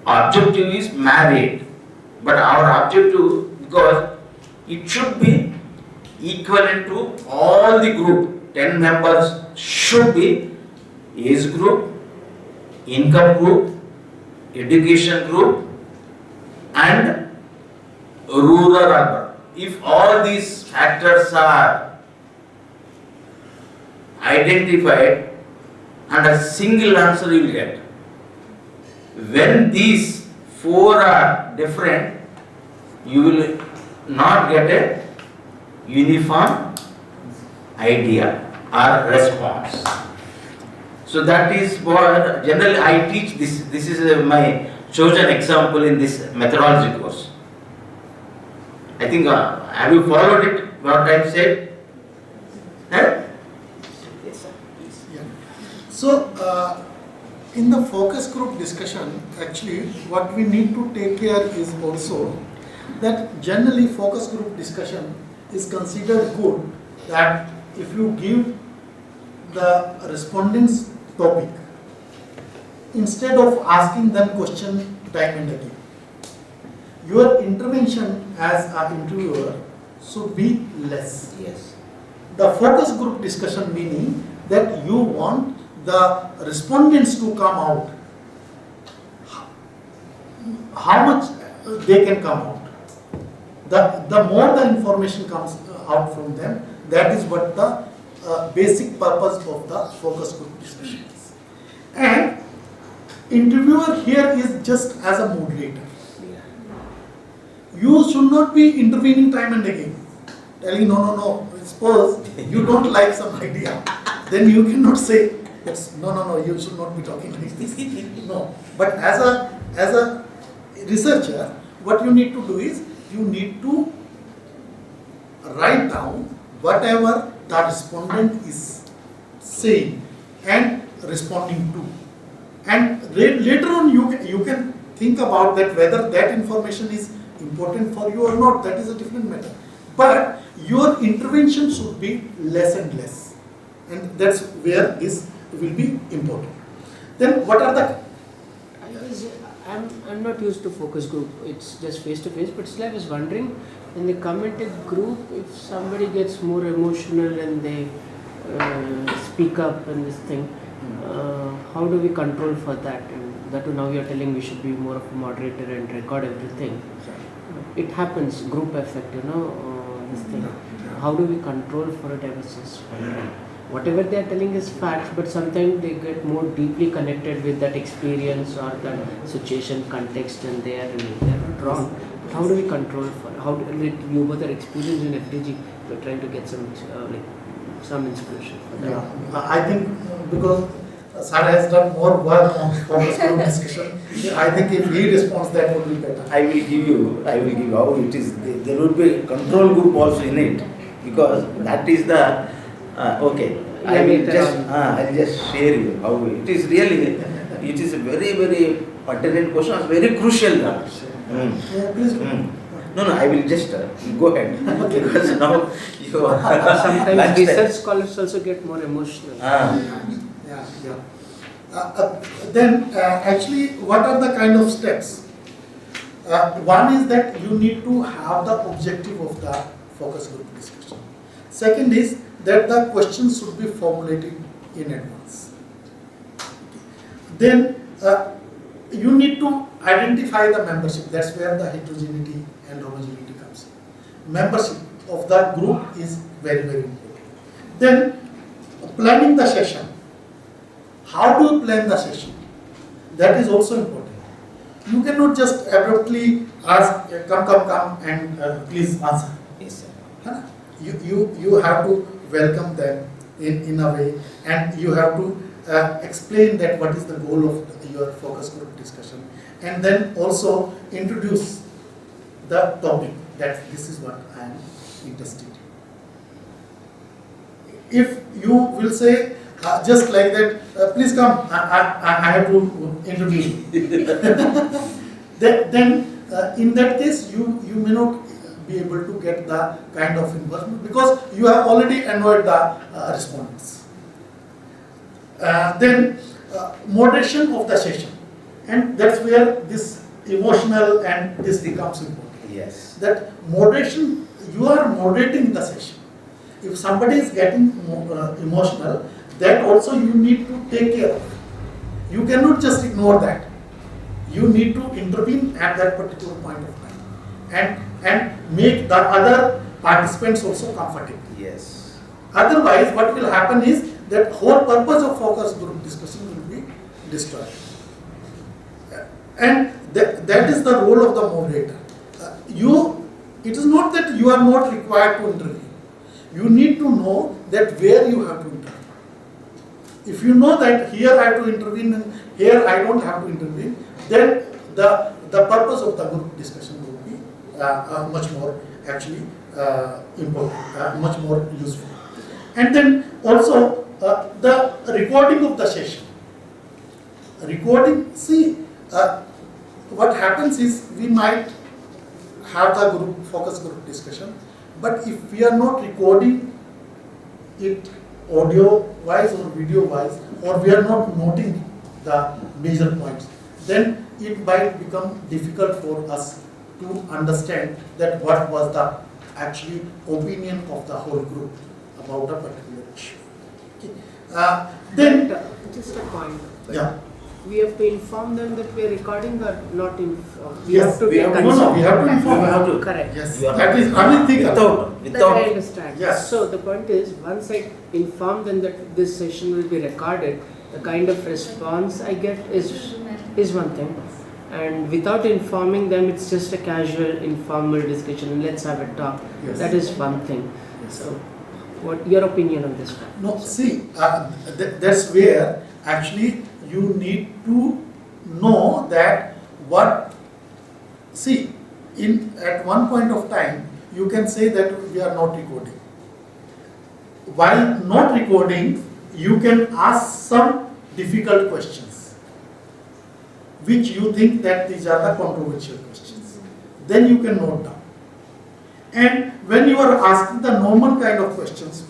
objective is married, but our objective, because it should be equivalent to all the group, 10 members should be age group, income group, education group, and rural urban. If all these factors are identified, and a single answer you will get. When these four are different, you will not get a uniform idea or response. So that is what generally I teach this. This is my chosen example in this methodology course. I think, have you followed it, what I said? Eh? Yes, sir. Please. Yeah. So, in the focus group discussion, actually, what we need to take care is also that generally focus group discussion is considered good, that if you give the respondents topic, instead of asking them question time and again, your intervention as an interviewer should be less. Yes. The focus group discussion meaning that you want the respondents to come out. How much they can come out. The more the information comes out from them, that is what the basic purpose of the focus group discussion is. And interviewer here is just as a moderator. You should not be intervening time and again, telling no. Suppose you don't like some idea, then you cannot say yes, no. You should not be talking like this. No, but as a researcher, what you need to do is you need to write down whatever the respondent is saying and responding to, and later on you can think about that whether that information is important for you or not. That is a different matter. But your intervention should be less and less, and that's where this will be important. Then what are the I'm not used to focus group. It's just face to face. But still, I was wondering, in the commented group, if somebody gets more emotional and they speak up and this thing, how do we control for that? And that now you're telling we should be more of a moderator and record everything. It happens, group effect, this thing. How do we control for it? I was just wondering. Whatever they are telling is facts, but sometimes they get more deeply connected with that experience or that situation, context, and they are not wrong. But how do we control for it? How do, you both are experienced in FDG, we're trying to get some inspiration for that. Yeah, I think because Sara has done more work on focus group discussion, I think if he responds, that would be better. I will give you how it is. There would be a control group also in it, because that is the okay. I'll just share you how it is really. It is very pertinent question was very crucial. Yeah, please. No, I will just go ahead because now you are Sometimes lunchtime. research scholars also get more emotional. Yeah. Then actually, what are the kind of steps? One is that you need to have the objective of the focus group discussion. Second is that the questions should be formulated in advance. Then you need to identify the membership. That's where the heterogeneity and homogeneity comes in. Membership of the group is very, very important. Then planning the session. How do you plan the session? That is also important. You cannot just abruptly ask, come and please answer. Yes, sir. You have to welcome them in a way, and you have to explain that what is the goal of your focus group discussion, and then also introduce the topic that this is what I am interested in. If you will say just like that, please come, I have to introduce you. then in that case, you may not be able to get the kind of involvement because you have already annoyed the respondents. Then moderation of the session, and that's where this emotional and this becomes important. Yes. That moderation, you are moderating the session. If somebody is getting emotional, that also you need to take care of. You cannot just ignore that. You need to intervene at that particular point of time and make the other participants also comfortable. Yes. Otherwise, what will happen is that whole purpose of focus group discussion will be destroyed. And that is the role of the moderator. It is not that you are not required to intervene. You need to know that where you have to intervene. If you know that here I have to intervene and here I don't have to intervene, then the purpose of the group discussion will be much more actually important, much more useful. And then also the recording of the session. Recording, see, what happens is we might have the focus group discussion, but if we are not recording it audio wise or video wise, or we are not noting the major points, then it might become difficult for us to understand that what was the actually opinion of the whole group about a particular issue. Okay. Then Just a point. yeah. We have to inform them that we are recording or not inform. Yes, we have to no, we have to inform. We have to. Correct. Yes, You are that is unethical. That I understand. Yes. So the point is, once I inform them that this session will be recorded, the kind of response I get is one thing. And without informing them, it's just a casual, informal discussion and let's have a talk. Yes. That is one thing. Yes. So, what your opinion on this one? No, see, that's where actually you need to know that at one point of time, you can say that we are not recording. While not recording, you can ask some difficult questions, which you think that these are the controversial questions. Then you can note down. And when you are asking the normal kind of questions,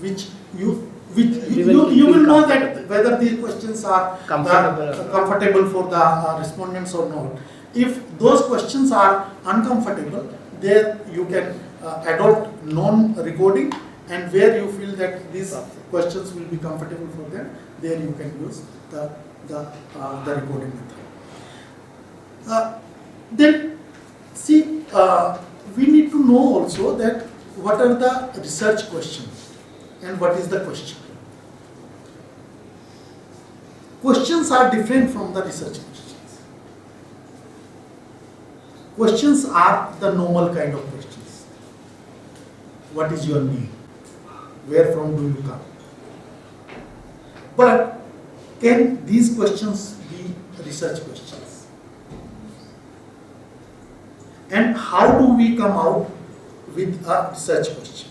you will know that whether these questions are comfortable for the respondents or not. If those questions are uncomfortable, there you can adopt non-recording, and where you feel that these questions will be comfortable for them, there you can use the recording method. Then see, we need to know also that what are the research questions and what is the question. Questions are different from the research questions. Questions are the normal kind of questions. What is your name? Where from do you come? But can these questions be research questions? And how do we come out with a research question?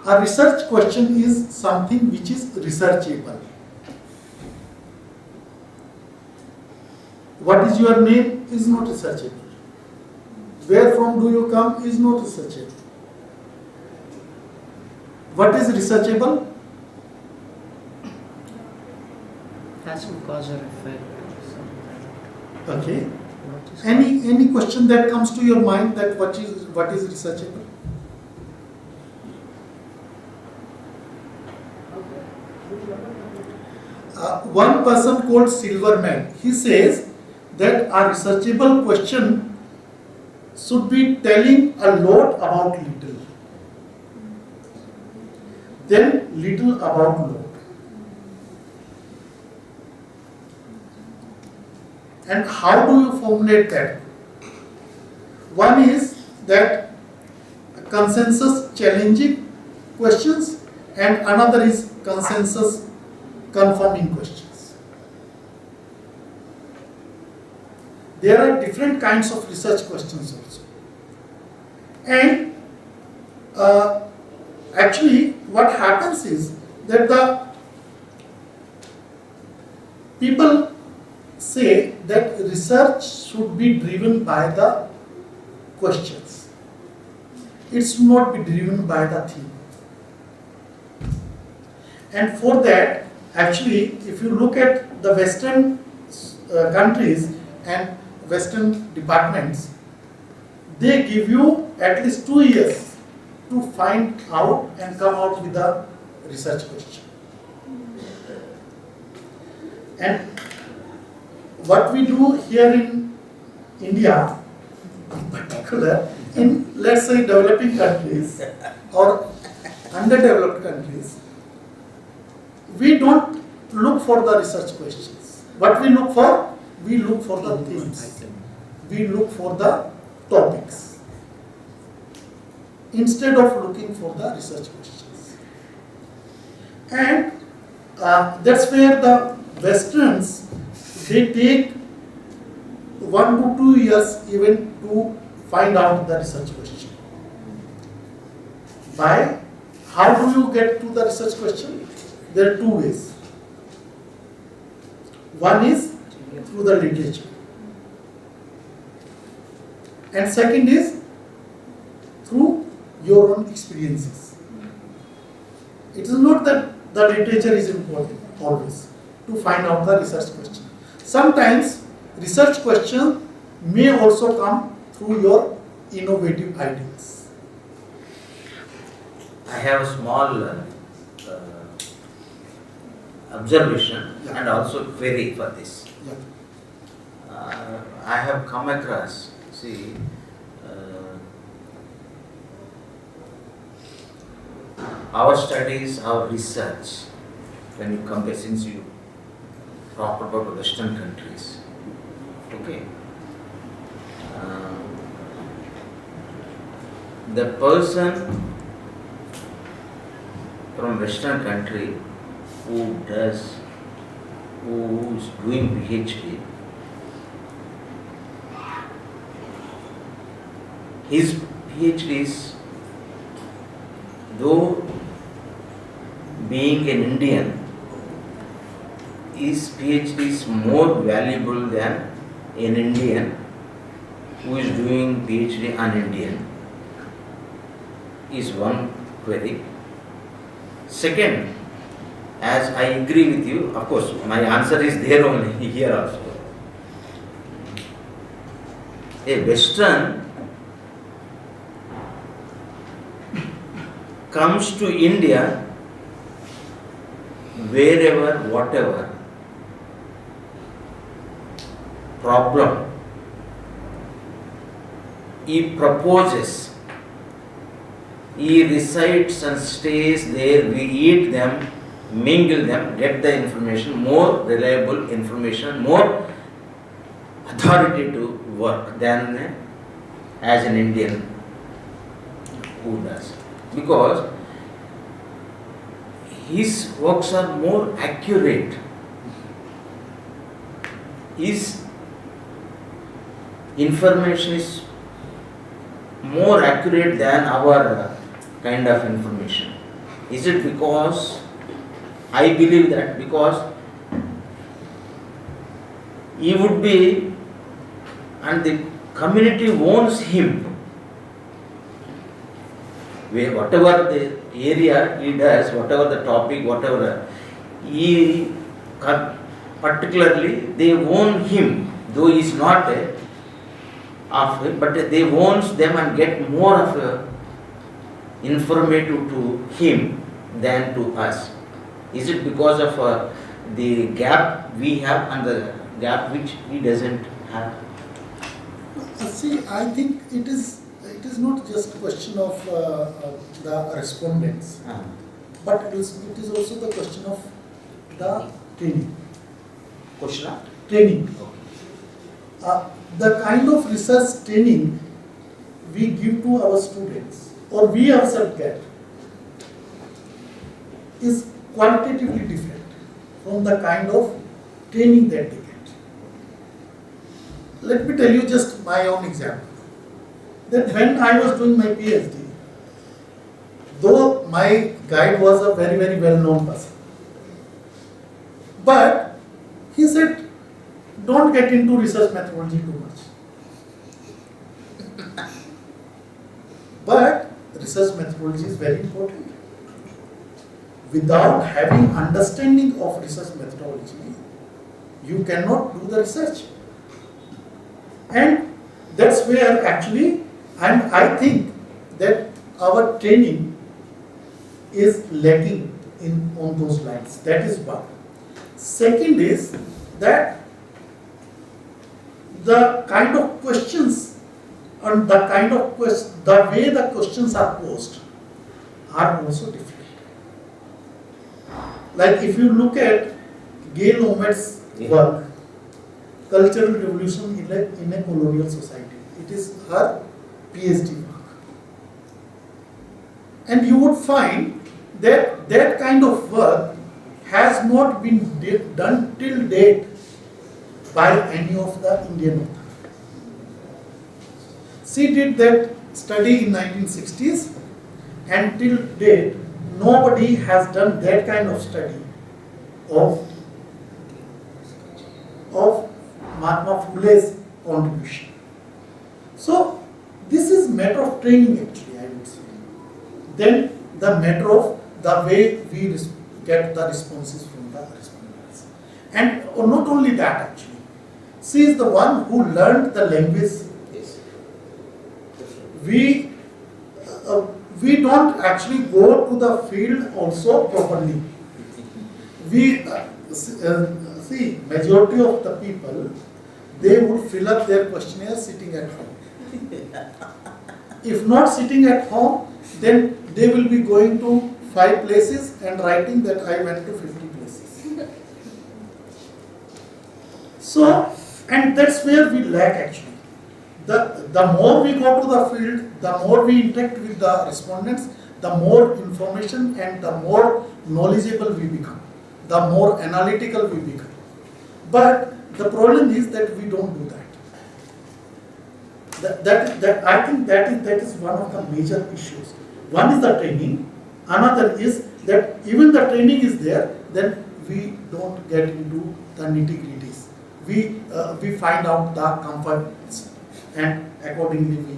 A research question is something which is researchable. What is your name is not researchable. Where from do you come is not researchable. What is researchable? Has some cause or effect or something. Okay. What is Any question that comes to your mind that what is researchable? One person called Silverman, he says that a researchable question should be telling a lot about little, then little about lot. And how do you formulate that? One is that consensus challenging questions, and another is consensus confirming questions. There are different kinds of research questions also. And actually what happens is that the people say that research should be driven by the questions. It should not be driven by the theme. And for that, actually, if you look at the Western countries and Western departments, they give you at least 2 years to find out and come out with a research question. And what we do here in India, in particular, in let's say developing countries or underdeveloped countries, we don't look for the research questions. What we look for? We look for the themes. We look for the topics instead of looking for the research questions. And that's where the Westerns, they take 1 to 2 years even to find out the research question. By how do you get to the research question? There are 2 ways. One is through the literature, and second is through your own experiences. It is not that the literature is important always to find out the research question. Sometimes research question may also come through your innovative ideas. I have a small observation Yeah. and also query for this. Yeah. I have come across, our studies, our research, when you compare, since you talk about Western countries, okay, the person from Western country who is doing PhD, his PhDs, though being an Indian, his PhD is more valuable than an Indian who is doing PhD un-Indian, is one query. Second, as I agree with you, of course, my answer is there only here also. A Western comes to India wherever, whatever problem he proposes, he resides and stays there, we eat them, mingle them, get the information, more reliable information, more authoritative work than as an Indian who does. Because his works are more accurate. His information is more accurate than our kind of information. Is it because, I believe that because he would be and the community owns him. Whatever the area he does, whatever the topic, whatever he particularly they own him, though he is not of it, but they owns them and get more of informative to him than to us. Is it because of the gap we have and the gap which he doesn't have? See, I think it is not just a question of the respondents, but it is also the question of the training. Question? Training. The kind of research training we give to our students or we ourselves get is qualitatively different from the kind of training that they get. Let me tell you just my own example. That when I was doing my PhD, though my guide was a very, very well-known person, but he said, don't get into research methodology too much. But research methodology is very important. Without having understanding of research methodology, you cannot do the research. And that's where actually, and I think that our training is lacking on those lines. That is one. Second is that the kind of questions and the way the questions are posed are also different. Like if you look at Gail Omet's work, Cultural Revolution in a Colonial Society, it is her PhD work. And you would find that that kind of work has not been done till date by any of the Indian authors. She did that study in 1960s, and till date nobody has done that kind of study of Mahatma Phule's contribution. So this is matter of training actually, I would say. Then the matter of the way we get the responses from the respondents. And not only that actually, she is the one who learned the language. Yes. We don't actually go to the field also properly. We see, majority of the people, they would fill up their questionnaire sitting at home. If not sitting at home, then they will be going to 5 places and writing that I went to 50 places. So, and that's where we lack actually. The more we go to the field, the more we interact with the respondents, the more information and the more knowledgeable we become, the more analytical we become. But the problem is that we don't do that. I think that is one of the major issues. One is the training, another is that even the training is there, then we don't get into the nitty-gritties. We find out the comforts and accordingly we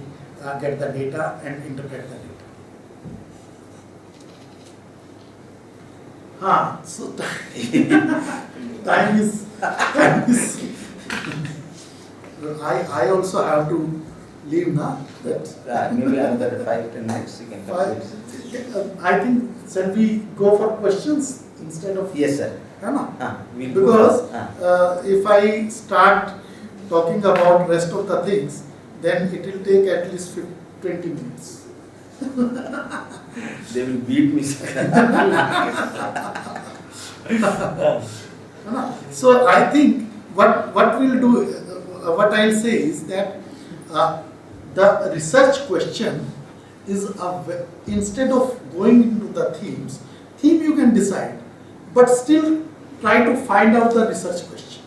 get the data and interpret the data. So time is I also have to leave now. Maybe another 5-10 minutes you can complete. I think, shall we go for questions instead of? Yes, sir. We'll because if I start talking about rest of the things, then it will take at least 20 minutes. They will beat me, sir. So I think what we'll do, what I'll say is that the research question is instead of going into the theme you can decide, but still try to find out the research question.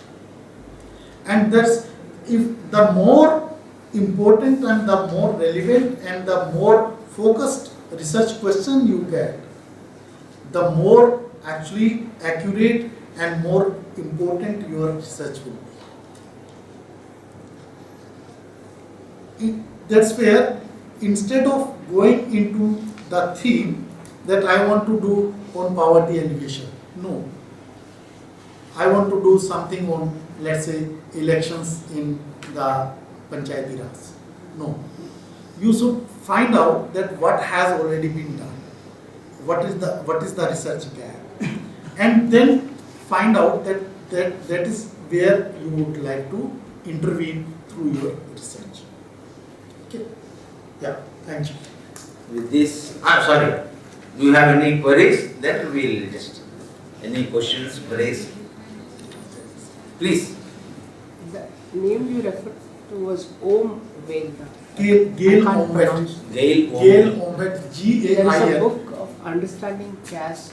And that's, if the more important and the more relevant and the more focused research question you get, the more actually accurate and more important your research will be. that's where instead of going into the theme that I want to do on poverty alleviation, no. I want to do something on, let's say, elections in the Panchayati Raj. No. You should find out that what has already been done. What is the research gap? And then find out that is where you would like to intervene through your research. Okay. Yeah, thank you. With this, sorry, do you have any queries? Then we'll just, any questions, queries? Please. The name you referred to was Om Vedda. Gail I can't Ombet. pronounce. Gail Gail Ombet. Ombet, There is a Gail. book of understanding caste